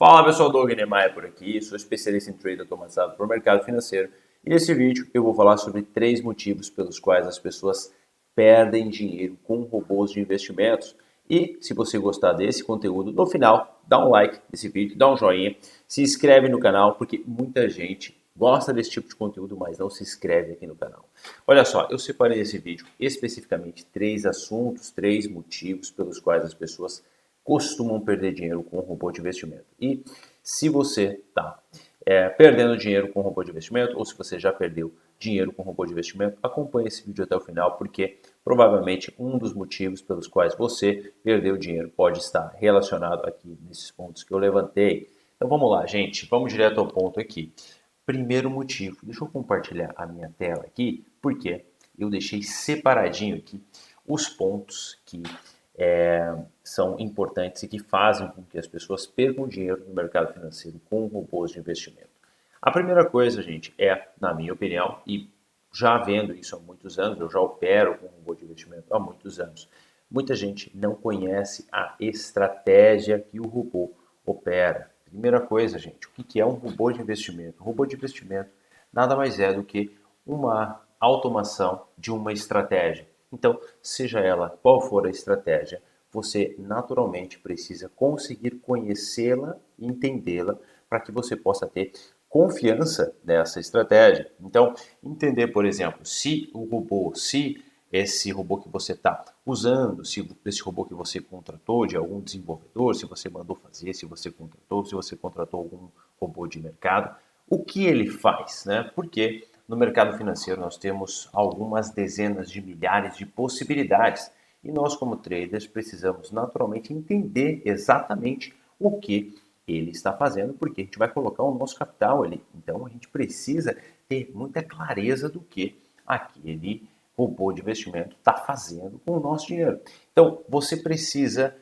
Fala pessoal, Doug Niemeyer por aqui, sou especialista em trade automatizado para o mercado financeiro e nesse vídeo eu vou falar sobre 3 motivos pelos quais as pessoas perdem dinheiro com robôs de investimentos. E se você gostar desse conteúdo, no final dá um like nesse vídeo, dá um joinha, se inscreve no canal porque muita gente gosta desse tipo de conteúdo, mas não se inscreve aqui no canal. Olha só, eu separei nesse vídeo especificamente 3 assuntos, 3 motivos pelos quais as pessoas costumam perder dinheiro com robô de investimento. E se você está perdendo dinheiro com robô de investimento ou se você já perdeu dinheiro com robô de investimento, acompanhe esse vídeo até o final porque provavelmente um dos motivos pelos quais você perdeu dinheiro pode estar relacionado aqui nesses pontos que eu levantei. Então vamos lá, gente, vamos direto ao ponto aqui. Primeiro motivo, deixa eu compartilhar a minha tela aqui, porque eu deixei separadinho aqui os pontos que são importantes e que fazem com que as pessoas percam dinheiro no mercado financeiro com robôs de investimento. A primeira coisa, gente, na minha opinião, e já vendo isso há muitos anos, eu já opero com robô de investimento há muitos anos, muita gente não conhece a estratégia que o robô opera. Primeira coisa, gente, o que é um robô de investimento? Um robô de investimento nada mais é do que uma automação de uma estratégia. Então, seja ela qual for a estratégia, você naturalmente precisa conseguir conhecê-la e entendê-la para que você possa ter confiança nessa estratégia. Então, entender, por exemplo, se esse robô que você está usando, se esse robô que você contratou de algum desenvolvedor, se você mandou fazer, se você contratou algum robô de mercado, o que ele faz, né? Porque no mercado financeiro nós temos algumas dezenas de milhares de possibilidades e nós como traders precisamos naturalmente entender exatamente o que ele está fazendo, porque a gente vai colocar o nosso capital ali. Então a gente precisa ter muita clareza do que aquele robô de investimento está fazendo com o nosso dinheiro. Então você precisa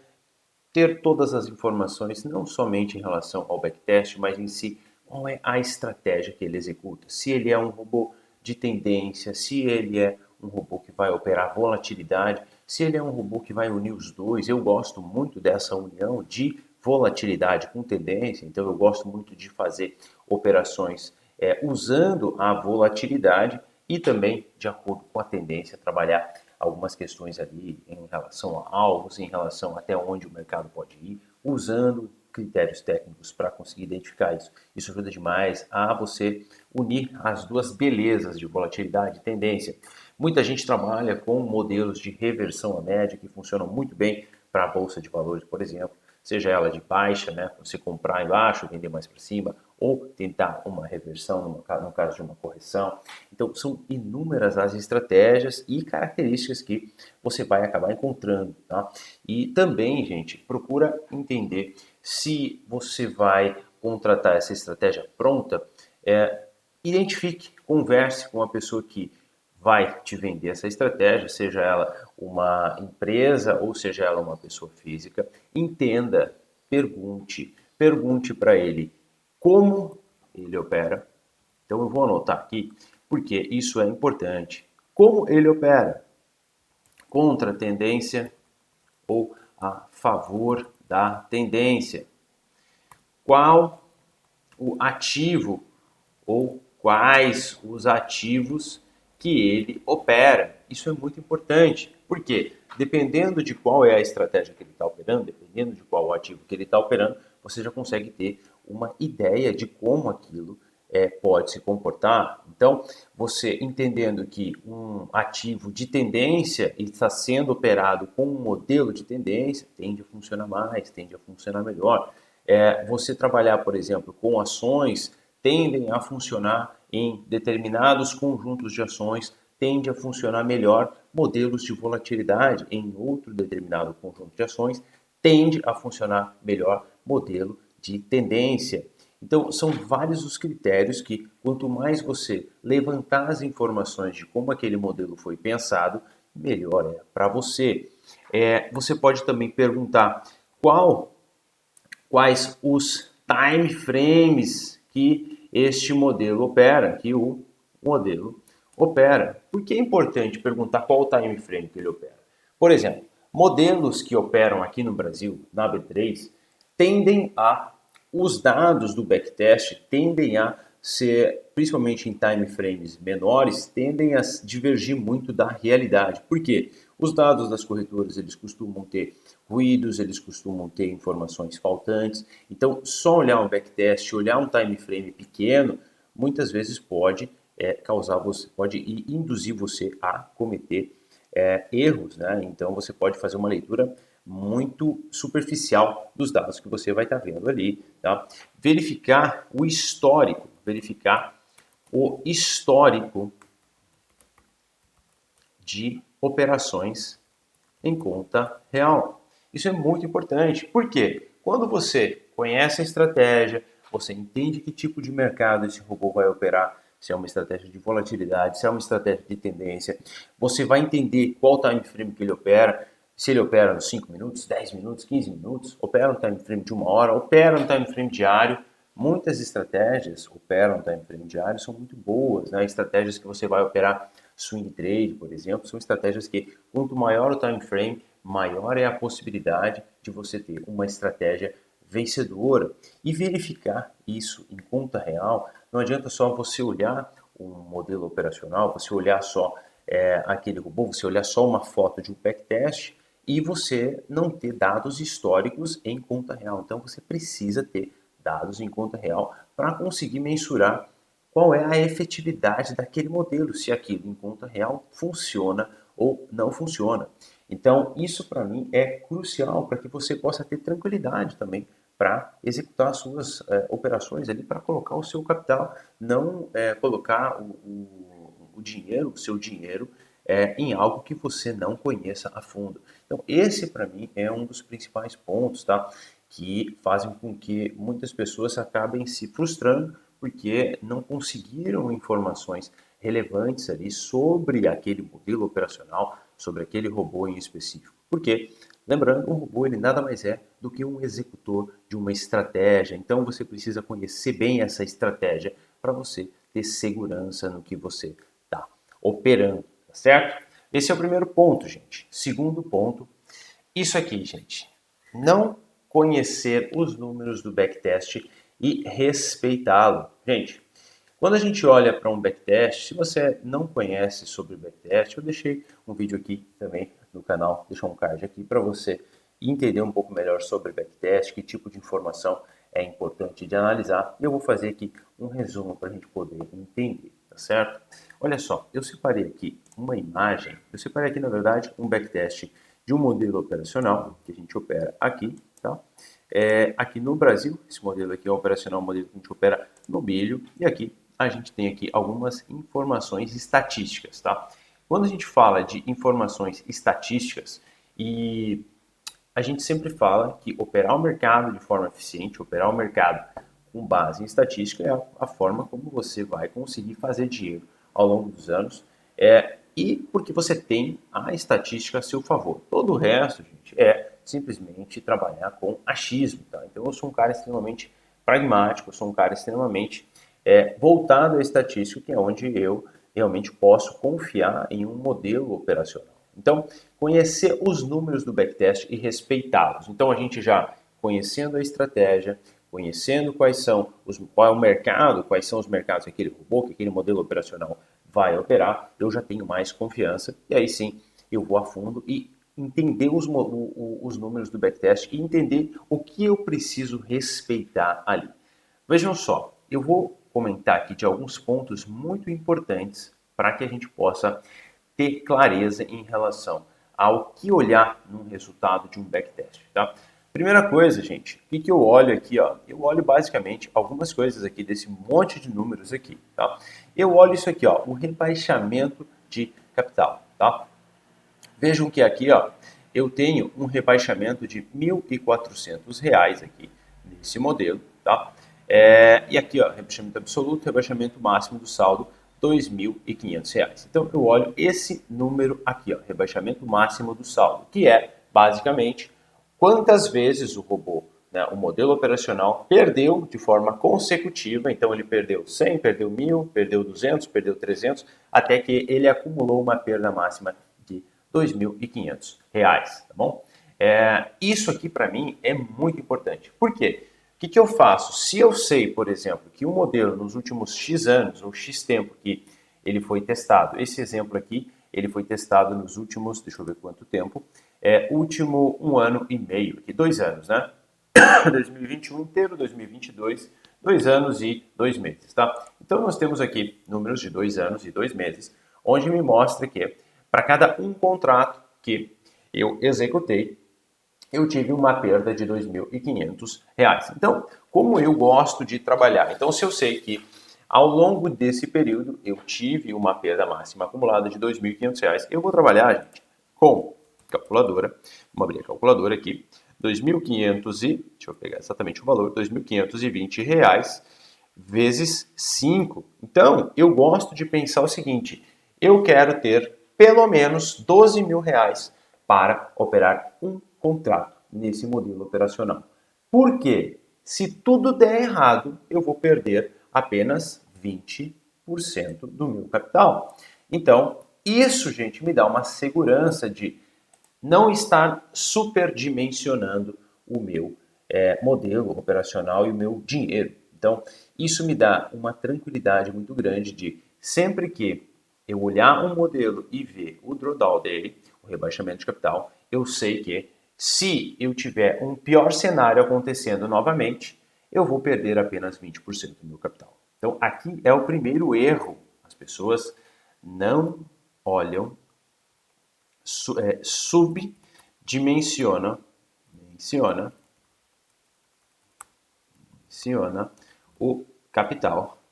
ter todas as informações, não somente em relação ao backtest, mas em si qual é a estratégia que ele executa. Se ele é um robô de tendência, se ele é um robô que vai operar volatilidade, se ele é um robô que vai unir os dois. Eu gosto muito dessa união de volatilidade com tendência, então eu gosto muito de fazer operações usando a volatilidade e também, de acordo com a tendência, trabalhar algumas questões ali em relação a alvos, em relação até onde o mercado pode ir, usando critérios técnicos para conseguir identificar isso. Isso ajuda demais a você unir as duas belezas de volatilidade e tendência. Muita gente trabalha com modelos de reversão à média que funcionam muito bem para a bolsa de valores, por exemplo, seja ela de baixa, né, você comprar embaixo, vender mais para cima, ou tentar uma reversão no caso de uma correção. Então, são inúmeras as estratégias e características que você vai acabar encontrando. Tá? E também, gente, procura entender se você vai contratar essa estratégia pronta, identifique, converse com a pessoa que vai te vender essa estratégia, seja ela uma empresa ou seja ela uma pessoa física, entenda, pergunte para ele como ele opera. Então eu vou anotar aqui, porque isso é importante. Como ele opera? Contra a tendência ou a favor da tendência? Qual o ativo ou quais os ativos que ele opera? Isso é muito importante, porque dependendo de qual é a estratégia que ele está operando, dependendo de qual ativo que ele está operando, você já consegue ter uma ideia de como aquilo pode se comportar. Então, você entendendo que um ativo de tendência está sendo operado com um modelo de tendência, tende a funcionar mais, tende a funcionar melhor. Você trabalhar, por exemplo, com ações, tendem a funcionar em determinados conjuntos de ações, tende a funcionar melhor modelos de volatilidade em outro determinado conjunto de ações, tende a funcionar melhor modelo de tendência. Então, são vários os critérios que, quanto mais você levantar as informações de como aquele modelo foi pensado, melhor é para você. Você pode também perguntar quais os time frames que este modelo opera, que o modelo opera. Por que é importante perguntar qual o time frame que ele opera? Por exemplo, modelos que operam aqui no Brasil, na B3, tendem a os dados do backtest tendem a ser, principalmente em time frames menores, tendem a divergir muito da realidade. Por quê? Os dados das corretoras, eles costumam ter ruídos, eles costumam ter informações faltantes. Então, só olhar um backtest, olhar um time frame pequeno, muitas vezes pode pode induzir você a cometer erros, né? Então, você pode fazer uma leitura muito superficial dos dados que você vai estar vendo ali, tá? Verificar o histórico de operações em conta real. Isso é muito importante. Por quê? Quando você conhece a estratégia, você entende que tipo de mercado esse robô vai operar, se é uma estratégia de volatilidade, se é uma estratégia de tendência, você vai entender qual time frame que ele opera, se ele opera nos 5 minutos, 10 minutos, 15 minutos, opera no time frame de 1 hora, opera no time frame diário. Muitas estratégias operam no time frame diário, são muito boas, né? Estratégias que você vai operar swing trade, por exemplo, são estratégias que quanto maior o time frame, maior é a possibilidade de você ter uma estratégia vencedora. E verificar isso em conta real, não adianta só você olhar um modelo operacional, você olhar só aquele robô, você olhar só uma foto de um backtest e você não ter dados históricos em conta real. Então você precisa ter dados em conta real para conseguir mensurar qual é a efetividade daquele modelo, se aquilo em conta real funciona ou não funciona. Então, isso para mim é crucial para que você possa ter tranquilidade também para executar as suas operações ali, para colocar o seu capital, não colocar o dinheiro, o seu dinheiro, em algo que você não conheça a fundo. Então, esse para mim é um dos principais pontos, tá? Que fazem com que muitas pessoas acabem se frustrando porque não conseguiram informações relevantes ali sobre aquele modelo operacional, sobre aquele robô em específico. Por quê? Lembrando, um robô ele nada mais é do que um executor de uma estratégia. Então você precisa conhecer bem essa estratégia para você ter segurança no que você está operando, tá certo? Esse é o primeiro ponto, gente. Segundo ponto, isso aqui, gente. Não conhecer os números do backtest e respeitá-lo. Gente, quando a gente olha para um backtest, se você não conhece sobre backtest, eu deixei um vídeo aqui também no canal, deixar um card aqui para você entender um pouco melhor sobre backtest, que tipo de informação é importante de analisar. E eu vou fazer aqui um resumo para a gente poder entender, tá certo? Olha só, eu separei aqui uma imagem, eu separei aqui na verdade um backtest de um modelo operacional que a gente opera aqui, tá? Aqui no Brasil, esse modelo aqui é operacional, um modelo que a gente opera no milho, e aqui a gente tem aqui algumas informações estatísticas, tá? Quando a gente fala de informações estatísticas, e a gente sempre fala que operar o mercado de forma eficiente, operar o mercado com base em estatística é a forma como você vai conseguir fazer dinheiro ao longo dos anos, e porque você tem a estatística a seu favor. Todo o resto, gente, é simplesmente trabalhar com achismo, tá? Então eu sou um cara extremamente pragmático, eu sou um cara extremamente voltado à estatística, que é onde eu realmente posso confiar em um modelo operacional. Então, conhecer os números do backtest e respeitá-los. Então, a gente já conhecendo a estratégia, conhecendo qual é o mercado, quais são os mercados que aquele robô, que aquele modelo operacional vai operar, eu já tenho mais confiança e aí sim eu vou a fundo e entender os números do backtest e entender o que eu preciso respeitar ali. Vejam só, eu vou comentar aqui de alguns pontos muito importantes para que a gente possa ter clareza em relação ao que olhar num resultado de um backtest, tá? Primeira coisa, gente, o que eu olho aqui, ó? Eu olho basicamente algumas coisas aqui desse monte de números aqui, tá? Eu olho isso aqui, ó, o rebaixamento de capital, tá? Vejam que aqui, ó, eu tenho um rebaixamento de R$ 1.400 aqui nesse modelo, tá? E aqui, ó, rebaixamento absoluto, rebaixamento máximo do saldo, R$ 2.500. Então, eu olho esse número aqui, ó, rebaixamento máximo do saldo, que é, basicamente, quantas vezes o robô, né, o modelo operacional, perdeu de forma consecutiva. Então, ele perdeu 100, perdeu 1.000, perdeu 200, perdeu 300, até que ele acumulou uma perda máxima de R$ 2.500, tá bom? Isso aqui, para mim, é muito importante. Por quê? que eu faço? Se eu sei, por exemplo, que o modelo nos últimos X anos, ou X tempo que ele foi testado, esse exemplo aqui, ele foi testado nos últimos, deixa eu ver quanto tempo, último 1 ano e meio, aqui, 2 anos, né? 2021 inteiro, 2022, 2 anos e 2 meses, tá? Então nós temos aqui números de 2 anos e 2 meses, onde me mostra que para cada um contrato que eu executei, eu tive uma perda de R$ 2.500. Então, como eu gosto de trabalhar, então se eu sei que ao longo desse período eu tive uma perda máxima acumulada de R$ 2.500, eu vou trabalhar, gente, com calculadora. Vamos abrir a calculadora aqui. 2.500 e, deixa eu pegar exatamente o valor, R$ 2.520 vezes 5. Então, eu gosto de pensar o seguinte, eu quero ter pelo menos R$ 12.000 para operar um contrato nesse modelo operacional. Por quê? Se tudo der errado, eu vou perder apenas 20% do meu capital. Então, isso, gente, me dá uma segurança de não estar superdimensionando o meu modelo operacional e o meu dinheiro. Então, isso me dá uma tranquilidade muito grande de sempre que eu olhar um modelo e ver o drawdown dele, o rebaixamento de capital, eu sei que se eu tiver um pior cenário acontecendo novamente, eu vou perder apenas 20% do meu capital. Então, aqui é o primeiro erro. As pessoas não olham, subdimensiona o capital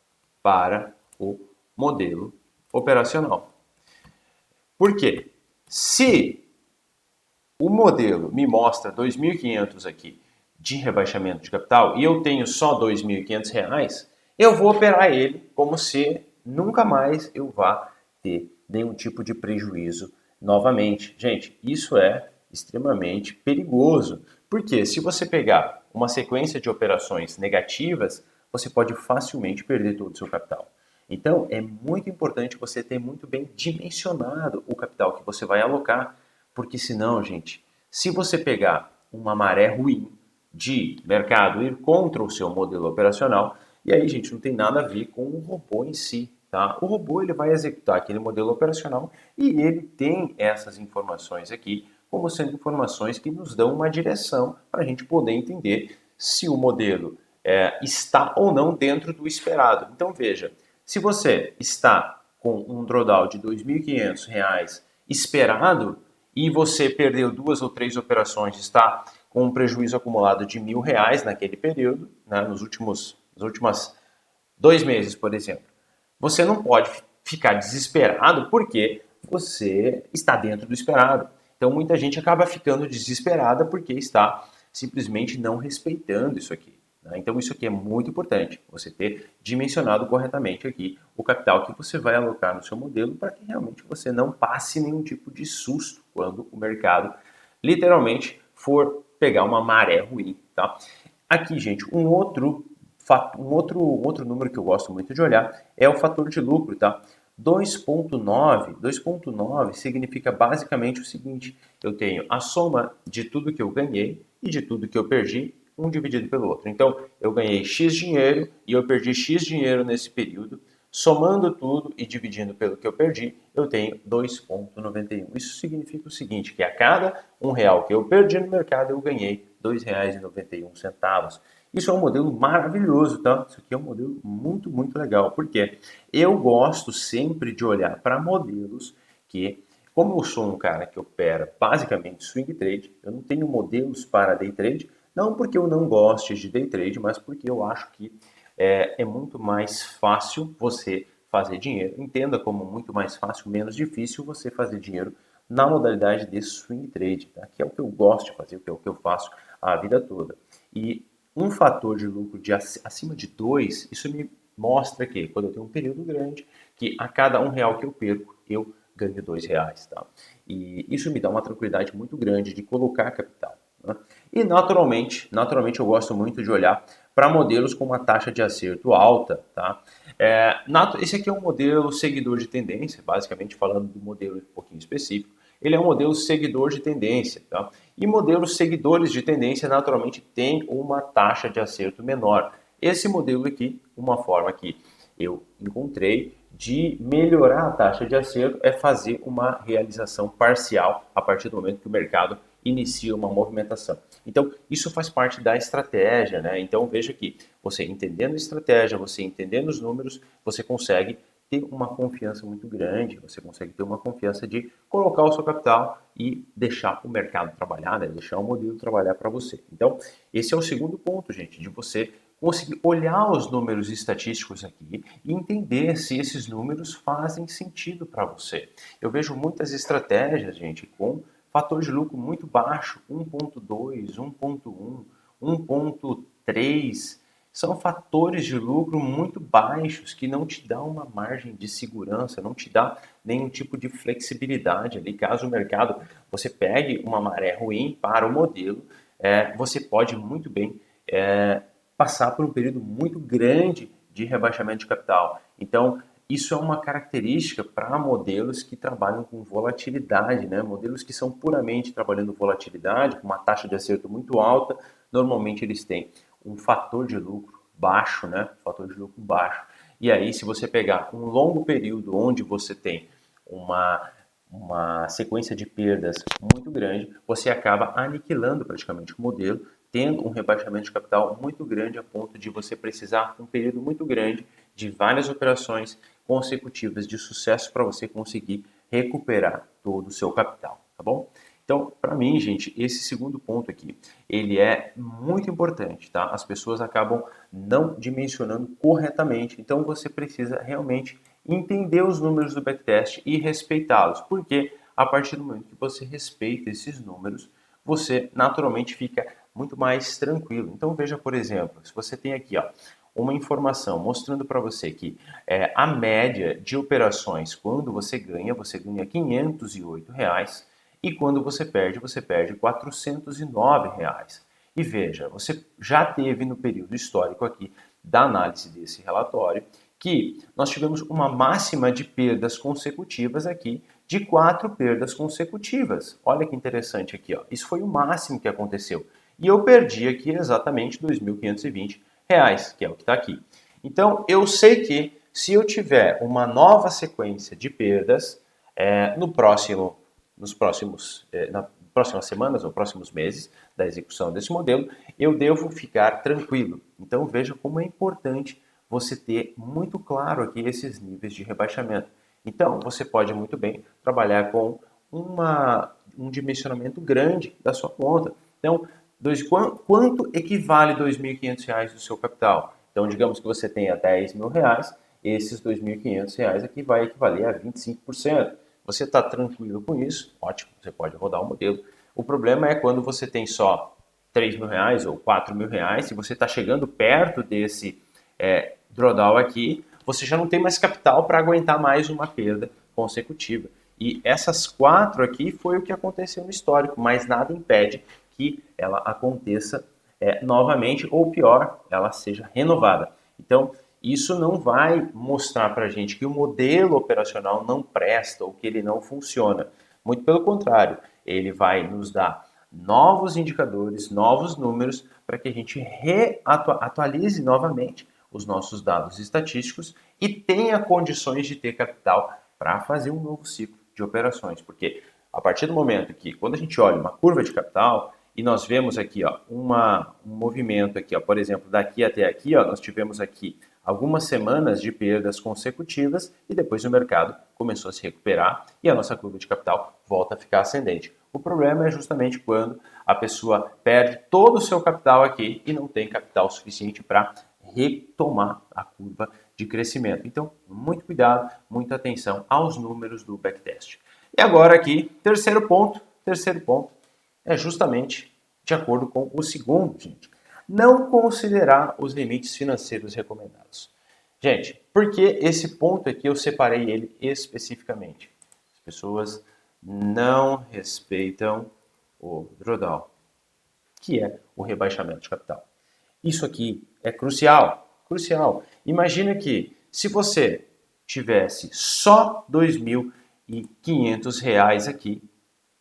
para o modelo operacional. Por quê? Se o modelo me mostra 2.500 aqui de rebaixamento de capital e eu tenho só R$ 2.500, eu vou operar ele como se nunca mais eu vá ter nenhum tipo de prejuízo novamente. Gente, isso é extremamente perigoso, porque se você pegar uma sequência de operações negativas, você pode facilmente perder todo o seu capital. Então, é muito importante você ter muito bem dimensionado o capital que você vai alocar, porque senão, gente, se você pegar uma maré ruim de mercado ir contra o seu modelo operacional, e aí, gente, não tem nada a ver com o robô em si, tá? O robô ele vai executar aquele modelo operacional e ele tem essas informações aqui como sendo informações que nos dão uma direção para a gente poder entender se o modelo está ou não dentro do esperado. Então, veja, se você está com um drawdown de R$ 2.500 esperado e você perdeu 2 ou 3 operações, está com um prejuízo acumulado de R$ 1.000 naquele período, né, nos últimos 2 meses, por exemplo, você não pode ficar desesperado porque você está dentro do esperado. Então, muita gente acaba ficando desesperada porque está simplesmente não respeitando isso aqui. Então, isso aqui é muito importante, você ter dimensionado corretamente aqui o capital que você vai alocar no seu modelo para que realmente você não passe nenhum tipo de susto quando o mercado literalmente for pegar uma maré ruim, tá? Aqui, gente, um outro número que eu gosto muito de olhar é o fator de lucro, tá? 2.9 significa basicamente o seguinte, eu tenho a soma de tudo que eu ganhei e de tudo que eu perdi, um dividido pelo outro. Então, eu ganhei X dinheiro e eu perdi X dinheiro nesse período. Somando tudo e dividindo pelo que eu perdi, eu tenho 2,91. Isso significa o seguinte, que a cada R$ 1 que eu perdi no mercado, eu ganhei R$ 2,91. Isso é um modelo maravilhoso, tá? Isso aqui é um modelo muito, muito legal. Por quê? Eu gosto sempre de olhar para modelos que, como eu sou um cara que opera basicamente swing trade, eu não tenho modelos para day trade, não porque eu não goste de day trade, mas porque eu acho que é muito mais fácil você fazer dinheiro. Entenda como muito mais fácil, menos difícil você fazer dinheiro na modalidade de swing trade, tá? Que é o que eu gosto de fazer, que é o que eu faço a vida toda. E um fator de lucro de acima de 2, isso me mostra que quando eu tenho um período grande, que a cada R$ 1 que eu perco, eu ganho R$ 2, tá? E isso me dá uma tranquilidade muito grande de colocar capital. Né? E naturalmente eu gosto muito de olhar para modelos com uma taxa de acerto alta, tá? Esse aqui é um modelo seguidor de tendência, basicamente falando do modelo um pouquinho específico. Ele é um modelo seguidor de tendência, tá? E modelos seguidores de tendência naturalmente têm uma taxa de acerto menor. Esse modelo aqui, uma forma que eu encontrei de melhorar a taxa de acerto é fazer uma realização parcial a partir do momento que o mercado inicia uma movimentação. Então, isso faz parte da estratégia, né? Então, veja que você entendendo a estratégia, você entendendo os números, você consegue ter uma confiança muito grande, você consegue ter uma confiança de colocar o seu capital e deixar o mercado trabalhar, né? Deixar o modelo trabalhar para você. Então, esse é o segundo ponto, gente, de você conseguir olhar os números estatísticos aqui e entender se esses números fazem sentido para você. Eu vejo muitas estratégias, gente, com fator de lucro muito baixo, 1.2, 1.1, 1.3, são fatores de lucro muito baixos que não te dão uma margem de segurança, não te dá nenhum tipo de flexibilidade ali. Caso o mercado você pegue uma maré ruim para o modelo, você pode muito bem passar por um período muito grande de rebaixamento de capital. Então, isso é uma característica para modelos que trabalham com volatilidade, né? Modelos que são puramente trabalhando volatilidade, com uma taxa de acerto muito alta, normalmente eles têm um fator de lucro baixo, né? Fator de lucro baixo. E aí, se você pegar um longo período onde você tem uma sequência de perdas muito grande, você acaba aniquilando praticamente o modelo, tendo um rebaixamento de capital muito grande a ponto de você precisar um período muito grande de várias operações consecutivas de sucesso para você conseguir recuperar todo o seu capital, tá bom? Então, para mim, gente, esse segundo ponto aqui, ele é muito importante, tá? As pessoas acabam não dimensionando corretamente, então você precisa realmente entender os números do backtest e respeitá-los, porque a partir do momento que você respeita esses números, você naturalmente fica muito mais tranquilo. Então veja, por exemplo, se você tem aqui uma informação mostrando para você que a média de operações, quando você ganha R$ 508 e quando você perde R$ 409. E veja, você já teve no período histórico aqui da análise desse relatório que nós tivemos uma máxima de perdas consecutivas aqui de 4 perdas consecutivas. Olha que interessante aqui, ó. Isso foi o máximo que aconteceu. E eu perdi aqui exatamente R$ 2.520, que é o que está aqui. Então, eu sei que se eu tiver uma nova sequência de perdas nas próximas semanas ou próximos meses da execução desse modelo, eu devo ficar tranquilo. Então, veja como é importante você ter muito claro aqui esses níveis de rebaixamento. Então, você pode muito bem trabalhar com um dimensionamento grande da sua conta. Então, quanto equivale R$ 2.500 do seu capital? Então, digamos que você tenha R$ 10.000, esses R$ 2.500 aqui vai equivaler a 25%. Você está tranquilo com isso? Ótimo, você pode rodar o modelo. O problema é quando você tem só R$ 3.000 ou R$ 4.000 e você está chegando perto desse drawdown aqui, você já não tem mais capital para aguentar mais uma perda consecutiva. E essas 4 aqui foi o que aconteceu no histórico, mas nada impede que ela aconteça novamente, ou pior, ela seja renovada. Então, isso não vai mostrar para a gente que o modelo operacional não presta ou que ele não funciona. Muito pelo contrário, ele vai nos dar novos indicadores, novos números, para que a gente atualize novamente os nossos dados estatísticos e tenha condições de ter capital para fazer um novo ciclo de operações. Porque a partir do momento que, quando a gente olha uma curva de capital e nós vemos aqui um movimento aqui, por exemplo, daqui até aqui, nós tivemos aqui algumas semanas de perdas consecutivas e depois o mercado começou a se recuperar e a nossa curva de capital volta a ficar ascendente. O problema é justamente quando a pessoa perde todo o seu capital aqui e não tem capital suficiente para retomar a curva de crescimento. Então, muito cuidado, muita atenção aos números do backtest. E agora aqui, terceiro ponto é justamente de acordo com o segundo, gente. Não considerar os limites financeiros recomendados. Gente, por que esse ponto aqui eu separei ele especificamente? As pessoas não respeitam o drawdown, que é o rebaixamento de capital. Isso aqui é crucial, crucial. Imagina que se você tivesse só R$ 2.500 aqui,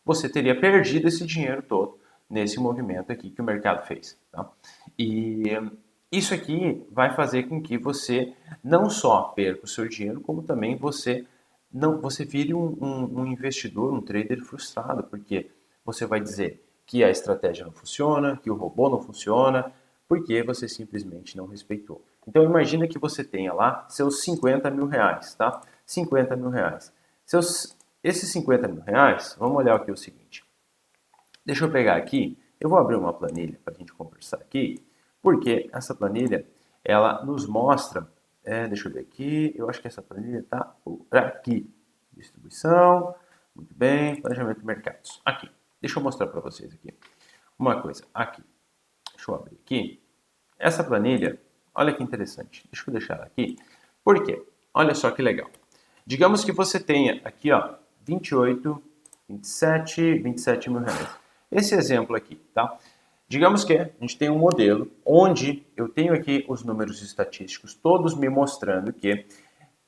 você teria perdido esse dinheiro todo nesse movimento aqui que o mercado fez. Tá? E isso aqui vai fazer com que você não só perca o seu dinheiro, como também você vire um investidor, um trader frustrado, porque você vai dizer que a estratégia não funciona, que o robô não funciona, porque você simplesmente não respeitou. Então imagina que você tenha lá seus 50 mil reais, tá? 50 mil reais. Esses 50 mil reais, vamos olhar aqui o seguinte. Deixa eu pegar aqui, eu vou abrir uma planilha para a gente conversar aqui, porque essa planilha, ela nos mostra, deixa eu ver aqui, eu acho que essa planilha está por aqui. Distribuição, muito bem, planejamento de mercados. Aqui, deixa eu mostrar para vocês aqui. Uma coisa, aqui, deixa eu abrir aqui. Essa planilha, olha que interessante, deixa eu deixar ela aqui. Por quê? Olha só que legal. Digamos que você tenha aqui, ó, 28, 27 mil reais. Esse exemplo aqui, tá? Digamos que a gente tem um modelo onde eu tenho aqui os números estatísticos todos me mostrando que,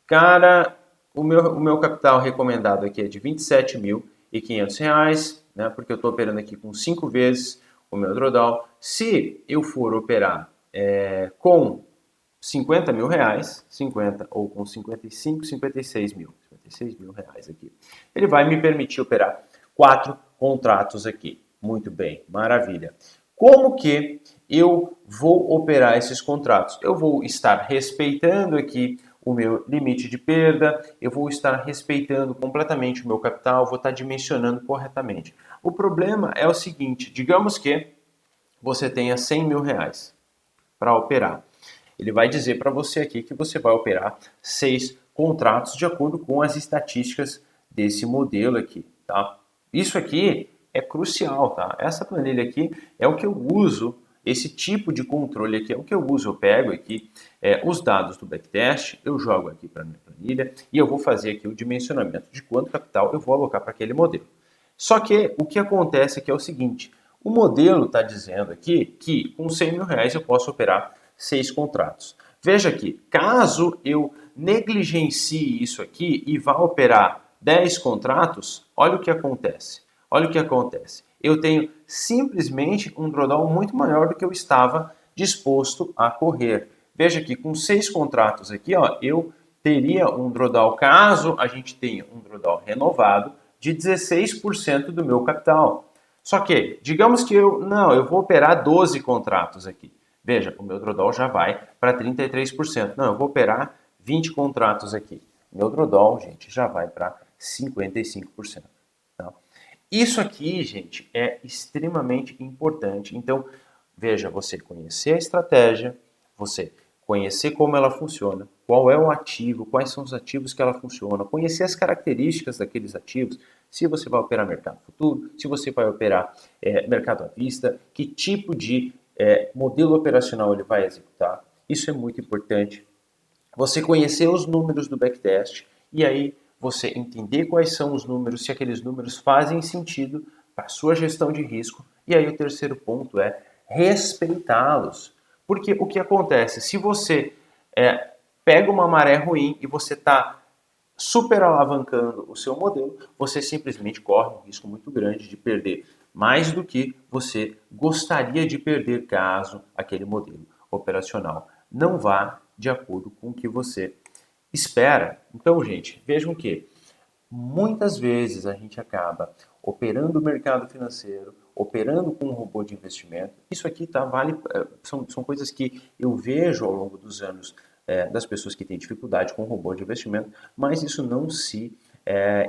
cara, o meu capital recomendado aqui é de R$ 27.500, né? Porque eu estou operando aqui com 5 vezes o meu drawdown. Se eu for operar com 50 mil reais, 50 ou com 55, 56 mil reais aqui, ele vai me permitir operar 4 contratos aqui. Muito bem, maravilha. Como que eu vou operar esses contratos? Eu vou estar respeitando aqui o meu limite de perda, eu vou estar respeitando completamente o meu capital, vou estar dimensionando corretamente. O problema é o seguinte, digamos que você tenha 100 mil reais para operar. Ele vai dizer para você aqui que você vai operar 6 contratos de acordo com as estatísticas desse modelo aqui, tá? Isso aqui é crucial, tá? Essa planilha aqui é o que eu uso, esse tipo de controle aqui é o que eu uso. Eu pego aqui os dados do backtest, eu jogo aqui para a minha planilha e eu vou fazer aqui o dimensionamento de quanto capital eu vou alocar para aquele modelo. Só que o que acontece aqui é o seguinte, o modelo está dizendo aqui que com 100 mil reais eu posso operar 6 contratos. Veja aqui, caso eu negligencie isso aqui e vá operar 10 contratos, olha o que acontece. Olha o que acontece. Eu tenho simplesmente um drawdown muito maior do que eu estava disposto a correr. Veja aqui, com 6 contratos aqui, ó, eu teria um drawdown, caso a gente tenha um drawdown renovado, de 16% do meu capital. Só que, digamos que eu vou operar 12 contratos aqui. Veja, o meu drawdown já vai para 33%. Não, eu vou operar 20 contratos aqui. Meu drawdown, gente, já vai para 55%. Tá? Isso aqui, gente, é extremamente importante. Então, veja, você conhecer a estratégia, você conhecer como ela funciona, qual é o ativo, quais são os ativos que ela funciona, conhecer as características daqueles ativos, se você vai operar mercado futuro, se você vai operar mercado à vista, que tipo de modelo operacional ele vai executar. Isso é muito importante. Você conhecer os números do backtest e aí você entender quais são os números, se aqueles números fazem sentido para a sua gestão de risco. E aí o terceiro ponto é respeitá-los. Porque o que acontece? Se você pega uma maré ruim e você está super alavancando o seu modelo, você simplesmente corre um risco muito grande de perder mais do que você gostaria de perder caso aquele modelo operacional não vá de acordo com o que você espera. Então, gente, vejam que muitas vezes a gente acaba operando o mercado financeiro, operando com um robô de investimento. Isso aqui são coisas que eu vejo ao longo dos anos das pessoas que têm dificuldade com o robô de investimento, mas isso não se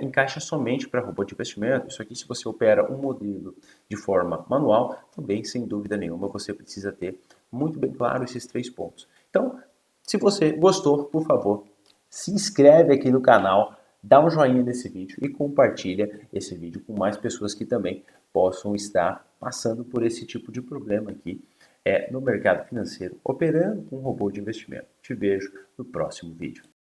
encaixa somente para robô de investimento. Isso aqui, se você opera um modelo de forma manual, também, sem dúvida nenhuma, você precisa ter muito bem claro esses 3 pontos. Então, se você gostou, por favor, se inscreve aqui no canal, dá um joinha nesse vídeo e compartilha esse vídeo com mais pessoas que também possam estar passando por esse tipo de problema aqui no mercado financeiro, operando com um robô de investimento. Te vejo no próximo vídeo.